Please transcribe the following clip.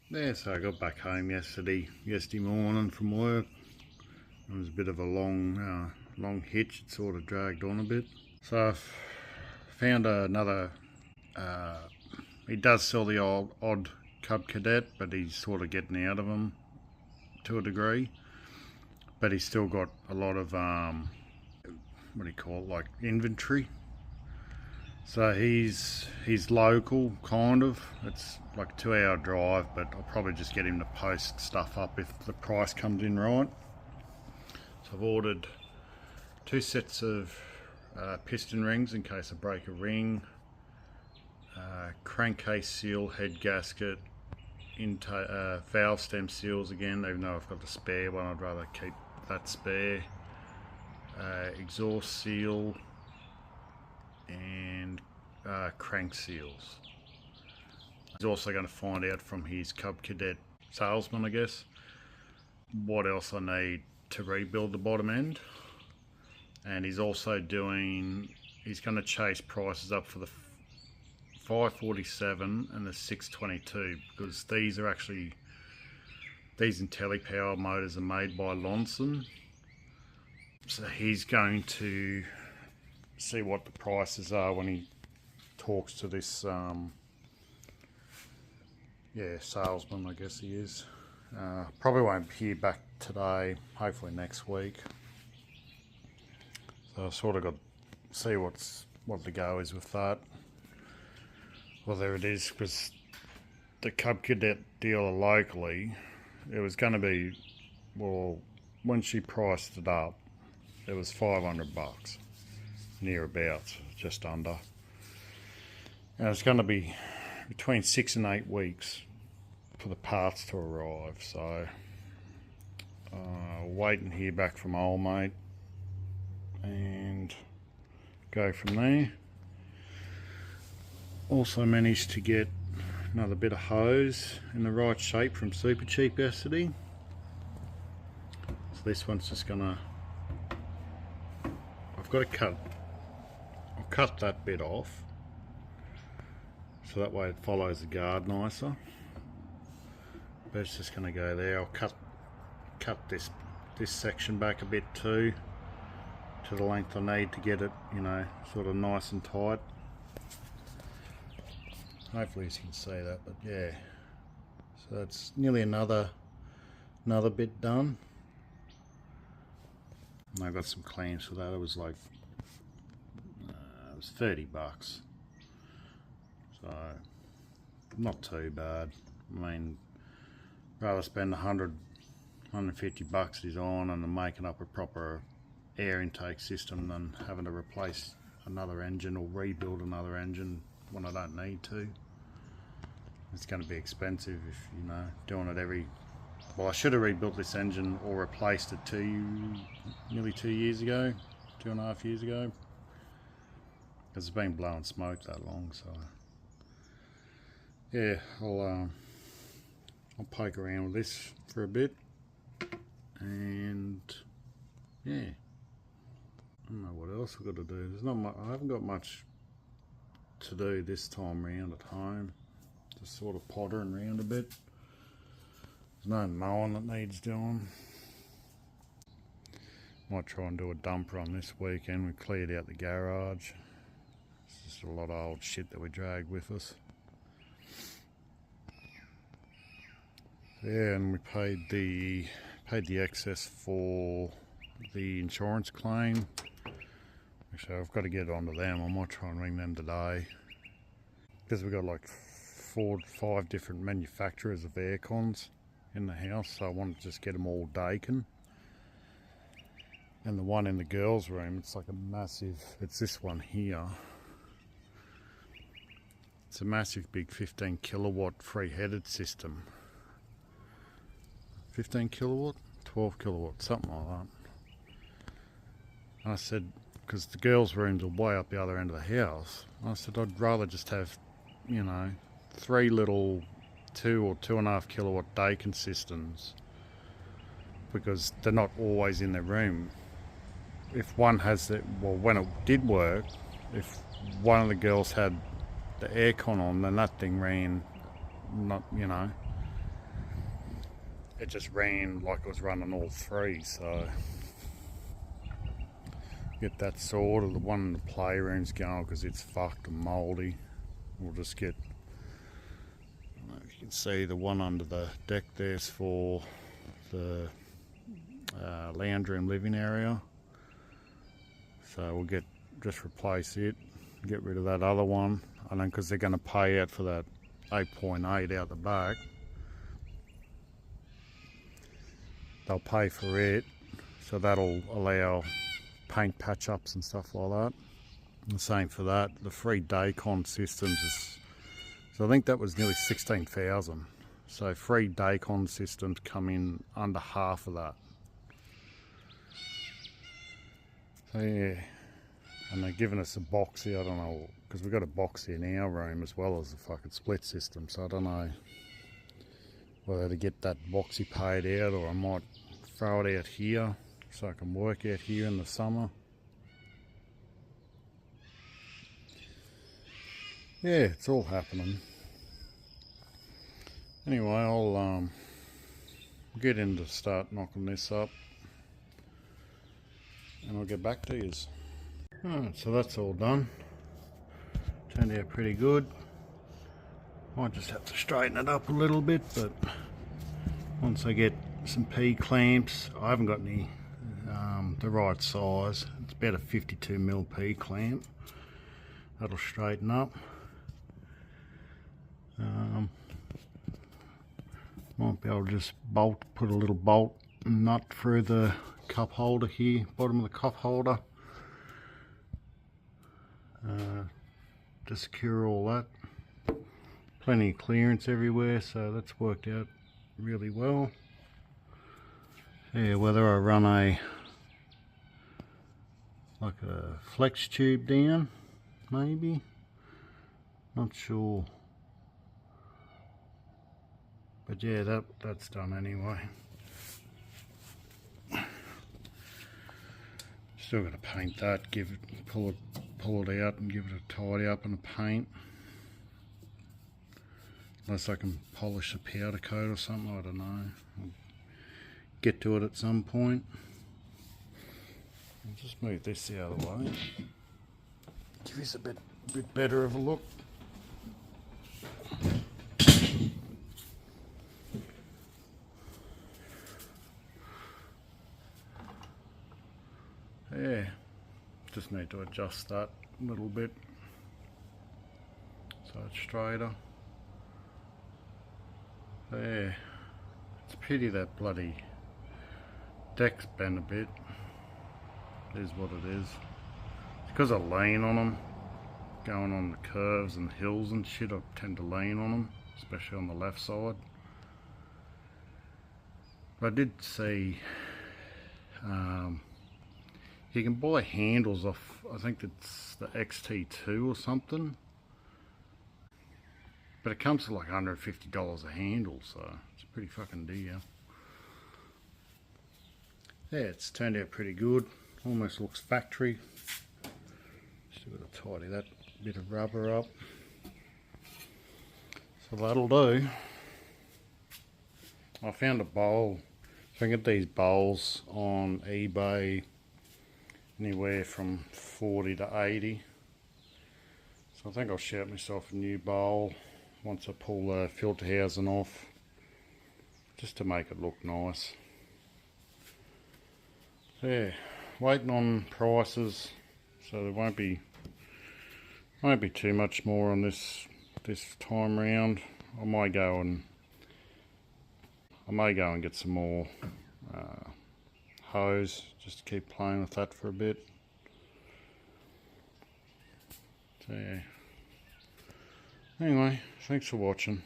Yeah, so I got back home yesterday morning from work. It was a bit of a long hitch. It sort of dragged on a bit. So I've found another. He does sell the odd Cub Cadet, but he's sort of getting out of them to a degree. But he's still got a lot of what do you call it, like inventory. So he's local, kind of. It's like a 2-hour drive, but I'll probably just get him to post stuff up if the price comes in right. So I've ordered 2 sets of piston rings in case I break a ring, crankcase seal, head gasket, valve stem seals again, even though I've got the spare one, I'd rather keep that spare, exhaust seal, and crank seals. He's also going to find out from his Cub Cadet salesman, I guess, what else I need to rebuild the bottom end. And he's also he's going to chase prices up for the 547 and the 622, because these IntelliPower motors are made by Loncin. So he's going to see what the prices are when he talks to this salesman, I guess he is. Probably won't hear back today, hopefully next week. So I've sort of got to see what the go is with that. Well, there it is, because the Cub Cadet dealer locally, it was going to be, well, when she priced it up, it was $500, nearabouts, just under. And it's going to be between 6 and 8 weeks for the parts to arrive. So wait and hear back from old mate and go from there. Also managed to get another bit of hose in the right shape from Super Cheap yesterday. So this one's just gonna, I've got to I'll cut that bit off so that way it follows the guard nicer. But it's just gonna go there. I'll cut this section back a bit too, to the length I need to get it, you know, sort of nice and tight. Hopefully you can see that, but yeah. So it's nearly another bit done. And I got some clamps for that. It was like it was $30. So not too bad. I mean, rather spend 150 bucks design and making up a proper air intake system than having to replace another engine or rebuild another engine when I don't need to. It's going to be expensive if, you know, doing it every... Well, I should have rebuilt this engine or replaced it nearly 2 years ago, 2.5 years ago, because it's been blowing smoke that long. So yeah, I'll poke around with this for a bit, and yeah, I don't know what else I've got to do. There's not much. I haven't got much to do this time round at home. Just sort of pottering around a bit. There's no mowing that needs doing. Might try and do a dumper on this weekend. We cleared out the garage. It's just a lot of old shit that we dragged with us. Yeah, and we paid the excess for the insurance claim. Actually, I've got to get onto them. I might try and ring them today, because we've got like 4 or 5 different manufacturers of air cons in the house, so I want to just get them all taken. And the one in the girls' room, it's like a massive, it's this one here. It's a massive big 15 kilowatt free-headed system. 15 kilowatt? 12 kilowatt, something like that. And I said, because the girls' rooms are way up the other end of the house, I said I'd rather just have, you know, 3 little 2 or 2.5 kilowatt Dakin systems, because they're not always in their room. If one has it, well, when it did work, if one of the girls had the aircon on, then that thing ran, not, you know, it just ran like it was running all three, so get that sorted. The one in the playroom's going because it's fucked and mouldy. We'll just get, I don't know if you can see the one under the deck there's for the lounge room living area, so we'll just replace it, get rid of that other one, and then because they're going to pay out for that 8.8 out the back, they'll pay for it, so that'll allow paint patch ups and stuff like that. And the same for that. The free Daycon systems is, so I think that was nearly 16,000. So free Daycon systems come in under half of that. So yeah, and they're giving us a boxy. I don't know, because we've got a boxy in our room as well as a fucking split system. So I don't know whether to get that boxy paid out or I might throw it out here so I can work out here in the summer. Yeah, it's all happening. Anyway, I'll get in to start knocking this up and I'll get back to you. Alright, so that's all done. Turned out pretty good. Might just have to straighten it up a little bit, but once I get some P-clamps, I haven't got any the right size. It's about a 52mm P-clamp. That'll straighten up. Might be able to just put a little bolt and nut through the cup holder here, bottom of the cup holder, to secure all that. Plenty of clearance everywhere, so that's worked out really well. Yeah, whether I run like a flex tube down, maybe, not sure. But yeah, that's done anyway. Still got to paint that, pull it out and give it a tidy up in the paint. Unless I can polish a powder coat or something, I don't know. I'll get to it at some point. I'll just move this out of the way. Give this a bit better of a look. Yeah, just need to adjust that a little bit so it's straighter. Yeah, it's a pity that bloody deck's bent a bit. It is what it is. It's because I lean on them, going on the curves and hills and shit. I tend to lean on them, especially on the left side. But I did see you can buy handles off, I think it's the XT1 or something, but it comes to like $150 a handle, so it's a pretty fucking deal. Yeah, it's turned out pretty good. Almost looks factory. Still got to tidy that bit of rubber up. So that'll do. I found a bowl. I can get these bowls on eBay anywhere from 40 to 80. So I think I'll shout myself a new bowl once I pull the filter housing off, just to make it look nice. So yeah, waiting on prices, so there won't be too much more on this time round. I may go and get some more hose, just to keep playing with that for a bit. So yeah. Anyway, thanks for watching.